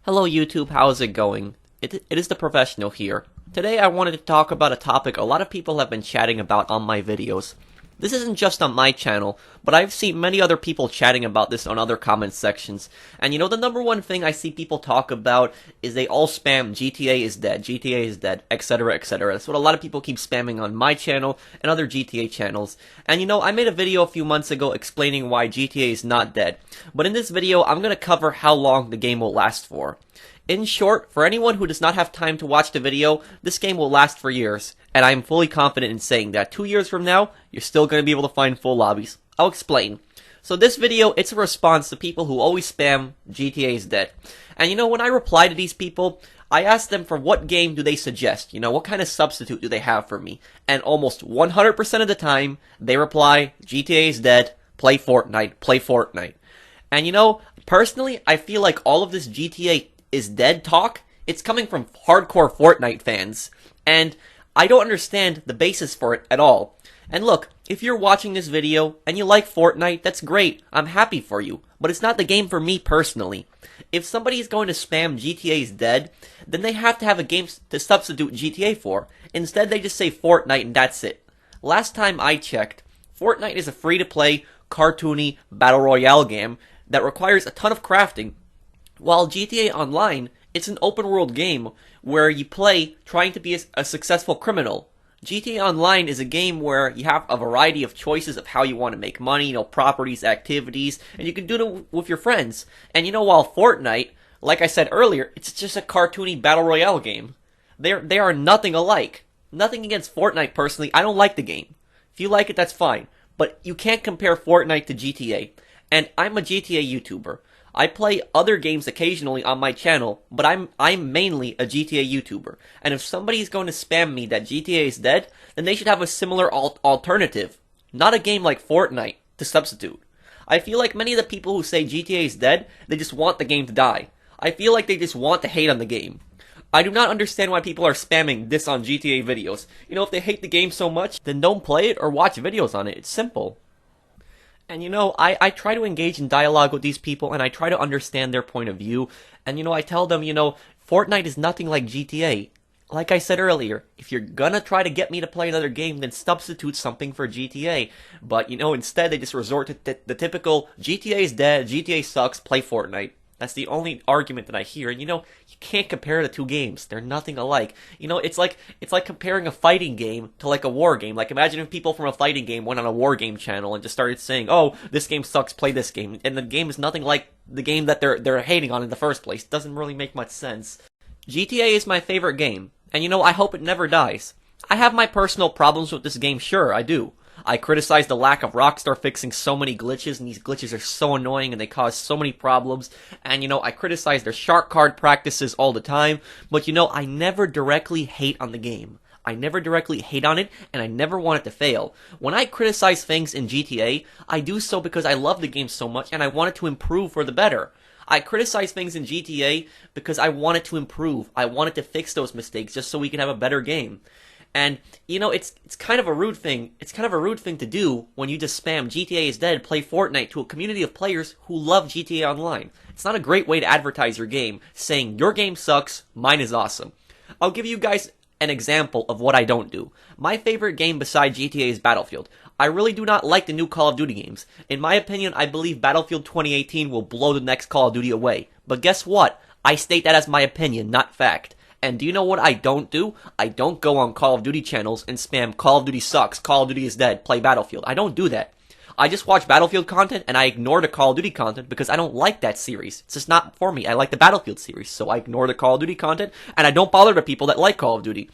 Hello YouTube, how's it going? It is the professional here. Today I wanted to talk about a topic a lot of people have been chatting about on my videos. This isn't just on my channel, but I've seen many other people chatting about this on other comment sections. And you know, the number one thing I see people talk about is they all spam GTA is dead, GTA is dead, etc, etc. That's what a lot of people keep spamming on my channel and other GTA channels. And you know, I made a video a few months ago explaining why GTA is not dead. But in this video, I'm going to cover how long the game will last for. In short, for anyone who does not have time to watch the video, this game will last for years, and I am fully confident in saying that 2 years from now, you're still going to be able to find full lobbies. I'll explain. So this video, it's a response to people who always spam GTA is dead. And you know, when I reply to these people, I ask them for what game do they suggest, you know, what kind of substitute do they have for me? And almost 100% of the time, they reply, GTA is dead, play Fortnite, play Fortnite. And you know, personally, I feel like all of this GTA is dead talk, it's coming from hardcore Fortnite fans, and I don't understand the basis for it at all. And look, if you're watching this video and you like Fortnite, that's great, I'm happy for you, but it's not the game for me personally. If somebody is going to spam GTA is dead, then they have to have a game to substitute GTA for. Instead, they just say Fortnite and that's it. Last time I checked, Fortnite is a free-to-play, cartoony, battle royale game that requires a ton of crafting, while GTA Online, it's an open world game where you play trying to be a successful criminal. GTA Online is a game where you have a variety of choices of how you want to make money, you know, properties, activities, and you can do it with your friends. And you know, while Fortnite, like I said earlier, it's just a cartoony battle royale game. They are nothing alike. Nothing against Fortnite personally, I don't like the game. If you like it, that's fine. But you can't compare Fortnite to GTA. And I'm a GTA YouTuber. I play other games occasionally on my channel, but I'm mainly a GTA YouTuber. And if somebody's going to spam me that GTA is dead, then they should have a similar alternative. Not a game like Fortnite to substitute. I feel like many of the people who say GTA is dead, they just want the game to die. I feel like they just want to hate on the game. I do not understand why people are spamming this on GTA videos. You know, if they hate the game so much, then don't play it or watch videos on it. It's simple. And you know, I try to engage in dialogue with these people, and I try to understand their point of view. And you know, I tell them, you know, Fortnite is nothing like GTA. Like I said earlier, if you're gonna try to get me to play another game, then substitute something for GTA. But you know, instead they just resort to the typical GTA is dead, GTA sucks, play Fortnite. That's the only argument that I hear. And you know, you can't compare the two games. They're nothing alike. You know, it's like comparing a fighting game to like a war game. Like imagine if people from a fighting game went on a war game channel and just started saying, "Oh, this game sucks, play this game." And the game is nothing like the game that they're hating on in the first place. It doesn't really make much sense. GTA is my favorite game, and you know, I hope it never dies. I have my personal problems with this game, sure, I do. I criticize the lack of Rockstar fixing so many glitches, and these glitches are so annoying and they cause so many problems. And you know, I criticize their shark card practices all the time, but you know, I never directly hate on the game. I never directly hate on it, and I never want it to fail. When I criticize things in GTA, I do so because I love the game so much and I want it to improve for the better. I criticize things in GTA because I want it to improve. I want it to fix those mistakes just so we can have a better game. And, you know, it's kind of a rude thing. It's kind of a rude thing to do when you just spam GTA is dead, play Fortnite to a community of players who love GTA Online. It's not a great way to advertise your game, saying your game sucks, mine is awesome. I'll give you guys an example of what I don't do. My favorite game besides GTA is Battlefield. I really do not like the new Call of Duty games. In my opinion, I believe Battlefield 2018 will blow the next Call of Duty away. But guess what? I state that as my opinion, not fact. And do you know what I don't do? I don't go on Call of Duty channels and spam Call of Duty sucks, Call of Duty is dead, play Battlefield. I don't do that. I just watch Battlefield content and I ignore the Call of Duty content because I don't like that series. It's just not for me. I like the Battlefield series, so I ignore the Call of Duty content and I don't bother the people that like Call of Duty.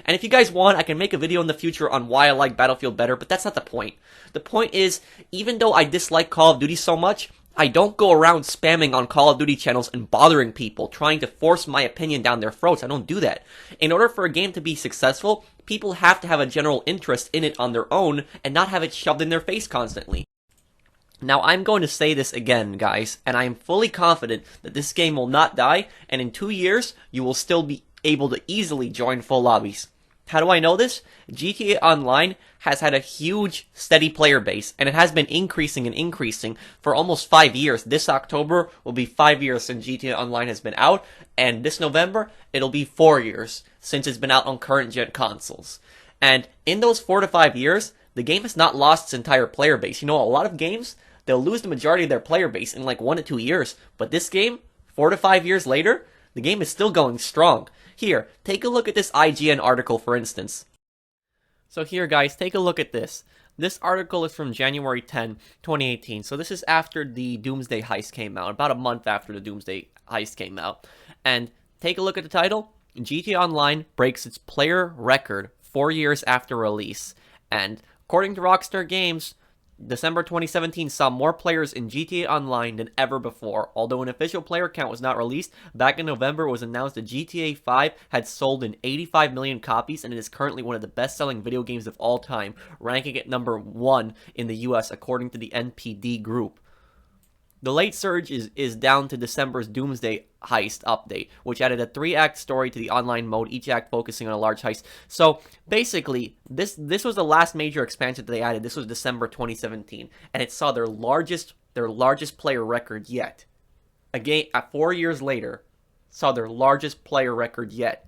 And if you guys want, I can make a video in the future on why I like Battlefield better, but that's not the point. The point is, even though I dislike Call of Duty so much, I don't go around spamming on Call of Duty channels and bothering people, trying to force my opinion down their throats. I don't do that. In order for a game to be successful, people have to have a general interest in it on their own and not have it shoved in their face constantly. Now, I'm going to say this again, guys, and I am fully confident that this game will not die, and in 2 years, you will still be able to easily join full lobbies. How do I know this? GTA Online has had a huge, steady player base, and it has been increasing and increasing for almost 5 years. This October will be 5 years since GTA Online has been out, and this November, it'll be 4 years since it's been out on current-gen consoles. And in those 4 to 5 years, the game has not lost its entire player base. You know, a lot of games, they'll lose the majority of their player base in like 1 to 2 years, but this game, 4 to 5 years later, the game is still going strong. Here, take a look at this IGN article, for instance. So here, guys, take a look at this. This article is from January 10, 2018. So this is after the Doomsday Heist came out, about a month after the Doomsday Heist came out. And take a look at the title. GTA Online breaks its player record 4 years after release. And according to Rockstar Games, December 2017 saw more players in GTA Online than ever before. Although an official player count was not released, back in November it was announced that GTA 5 had sold in 85 million copies and it is currently one of the best-selling video games of all time, ranking at number 1 in the US according to the NPD group. The late surge is down to December's Doomsday Heist update, which added a 3-act story to the online mode, each act focusing on a large heist. So basically, this was the last major expansion that they added. This was December 2017, and it saw their largest player record yet. Again, 4 years later, saw their largest player record yet.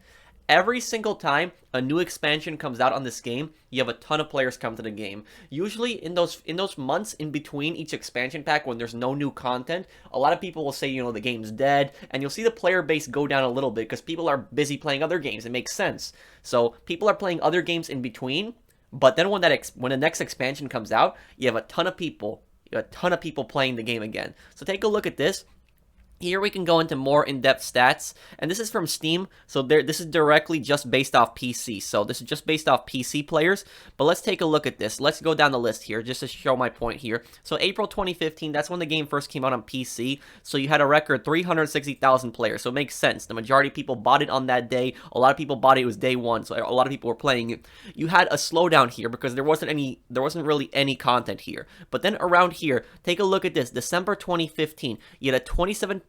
Every single time a new expansion comes out on this game, you have a ton of players come to the game. Usually in those months in between each expansion pack when there's no new content, a lot of people will say, you know, the game's dead, and you'll see the player base go down a little bit because people are busy playing other games. It makes sense. So people are playing other games in between, but then when the next expansion comes out, you have a ton of people playing the game again. So take a look at this. Here we can go into more in-depth stats, and this is from Steam, so this is directly just based off PC, so this is just based off PC players, but let's take a look at this. Let's go down the list here, just to show my point here. So April 2015, that's when the game first came out on PC, so you had a record 360,000 players, so it makes sense. The majority of people bought it on that day, a lot of people bought it was day one, so a lot of people were playing it. You had a slowdown here, because there wasn't really any content here. But then around here, take a look at this, December 2015, you had a 27%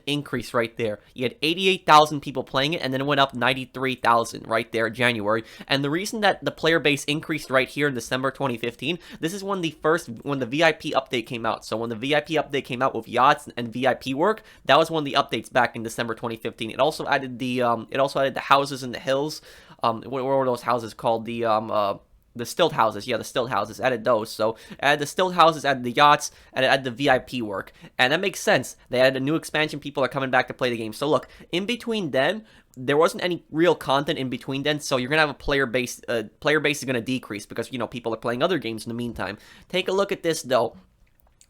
increase right there. You had 88,000 people playing it, and then it went up 93,000 right there in January. And the reason that the player base increased right here in December 2015, this is when the VIP update came out. So when the VIP update came out with yachts and VIP work, that was one of the updates back in December 2015. It also added the houses in the hills. What were those houses called? The stilt houses, yeah, the stilt houses, added those. So, added the stilt houses, added the yachts, and added the VIP work. And that makes sense. They added a new expansion, people are coming back to play the game. So look, in between then, there wasn't any real content in between then, so you're going to have a player base is going to decrease because, you know, people are playing other games in the meantime. Take a look at this, though.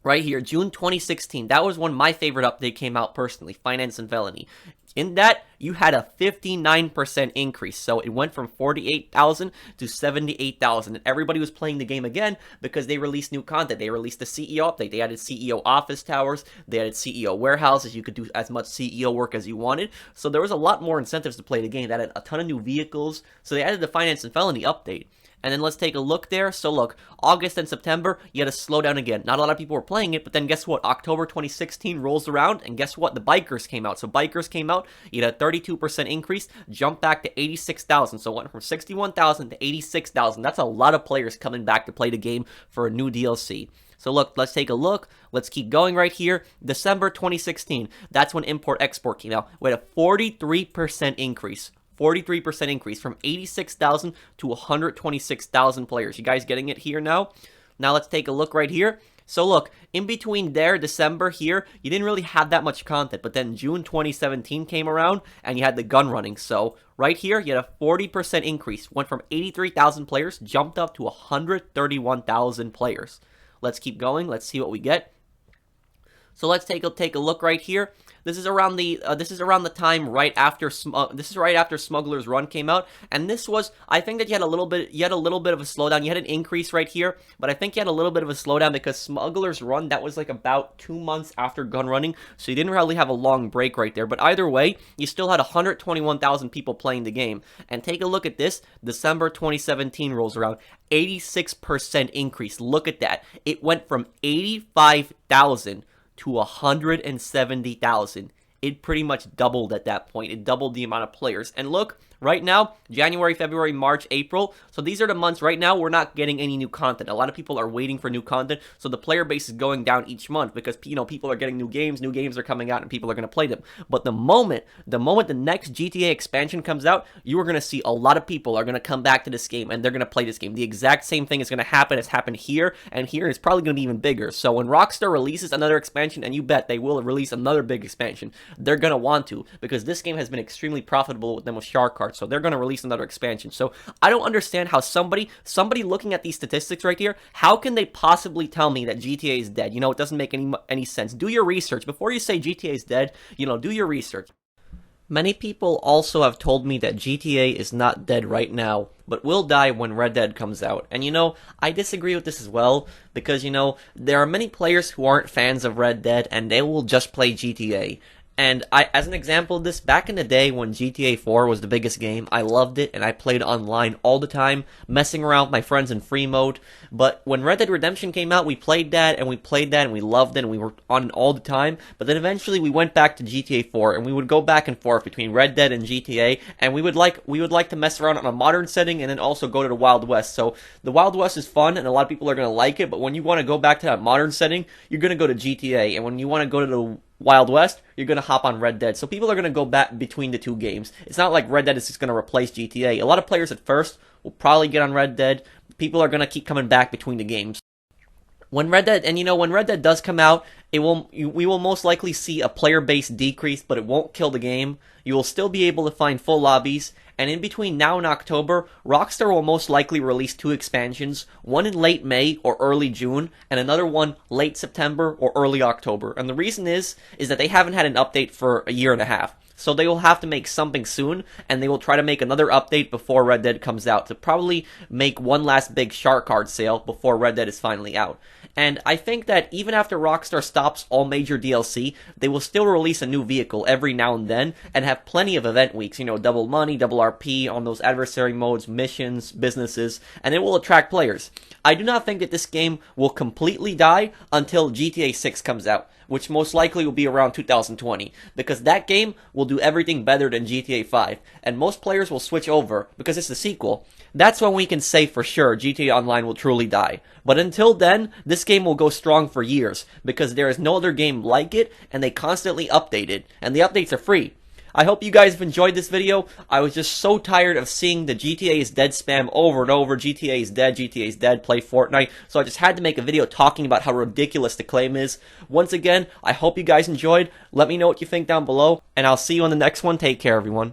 Right here, June 2016, that was when my favorite update came out personally, Finance and Felony. In that, you had a 59% increase, so it went from 48,000 to 78,000, and everybody was playing the game again because they released new content. They released the CEO update, they added CEO office towers, they added CEO warehouses, you could do as much CEO work as you wanted, so there was a lot more incentives to play the game. They added a ton of new vehicles, so they added the Finance and Felony update. And then let's take a look there. So look, August and September, you had a slowdown again. Not a lot of people were playing it, but then guess what? October 2016 rolls around, and guess what? The Bikers came out. So Bikers came out, you had a 32% increase, jumped back to 86,000. So it went from 61,000 to 86,000. That's a lot of players coming back to play the game for a new DLC. So look, let's take a look. Let's keep going right here. December 2016, that's when Import-Export came out. We had a 43% increase. 43% increase from 86,000 to 126,000 players. You guys getting it here now? Now let's take a look right here. So look, in between there, December here, you didn't really have that much content, but then June 2017 came around and you had the gun running. So right here, you had a 40% increase. Went from 83,000 players, jumped up to 131,000 players. Let's keep going. Let's see what we get. So let's take a look right here. This is around the time right after Smuggler's Run came out, and this was, I think that you had a little bit of a slowdown. You had an increase right here, but I think you had a little bit of a slowdown because Smuggler's Run, that was like about 2 months after gun running, so you didn't really have a long break right there. But either way, you still had 121,000 people playing the game. And take a look at this. December 2017 rolls around, 86% increase. Look at that. It went from 85,000 to 170,000. it pretty much doubled at that point. It doubled the amount of players. And look, right now, January, February, March, April. So these are the months right now we're not getting any new content. A lot of people are waiting for new content. So the player base is going down each month because, people are getting new games are coming out and people are going to play them. But the moment the next GTA expansion comes out, you are going to see a lot of people are going to come back to this game and they're going to play this game. The exact same thing is going to happen as happened here, and here is probably going to be even bigger. So when Rockstar releases another expansion, and you bet they will release another big expansion, they're going to want to, because this game has been extremely profitable with them with shark cards, so they're going to release another expansion. So I don't understand how somebody looking at these statistics right here, how can they possibly tell me that GTA is dead? It doesn't make any sense. Do your research. Before you say GTA is dead, do your research. Many people also have told me that GTA is not dead right now, but will die when Red Dead comes out. And I disagree with this as well, because there are many players who aren't fans of Red Dead and they will just play GTA. And as an example of this, back in the day when GTA 4 was the biggest game, I loved it and I played online all the time, messing around with my friends in free mode. But when Red Dead Redemption came out, we played that and we loved it and we were on it all the time. But then eventually we went back to GTA 4 and we would go back and forth between Red Dead and GTA, and we would like to mess around on a modern setting and then also go to the Wild West. So the Wild West is fun and a lot of people are going to like it, but when you want to go back to that modern setting, you're going to go to GTA, and when you want to go to the Wild West, you're going to hop on Red Dead. So people are going to go back between the two games. It's not like Red Dead is just going to replace GTA. A lot of players at first will probably get on Red Dead. People are going to keep coming back between the games. When Red Dead, when Red Dead does come out, we will most likely see a player base decrease, but it won't kill the game. You will still be able to find full lobbies, and in between now and October, Rockstar will most likely release 2 expansions, one in late May or early June, and another one late September or early October. And the reason is that they haven't had an update for a year and a half. So they will have to make something soon, and they will try to make another update before Red Dead comes out to probably make one last big shark card sale before Red Dead is finally out. And I think that even after Rockstar stops all major DLC, they will still release a new vehicle every now and then and have plenty of event weeks, double money, double RP on those adversary modes, missions, businesses, and it will attract players. I do not think that this game will completely die until GTA 6 comes out, which most likely will be around 2020, because that game will do everything better than GTA 5, and most players will switch over because it's the sequel. That's when we can say for sure GTA Online will truly die. But until then, this game will go strong for years, because there is no other game like it, and they constantly update it, and the updates are free. I hope you guys have enjoyed this video. I was just so tired of seeing the GTA is dead spam over and over. GTA is dead, play Fortnite. So I just had to make a video talking about how ridiculous the claim is. Once again, I hope you guys enjoyed. Let me know what you think down below, and I'll see you on the next one. Take care, everyone.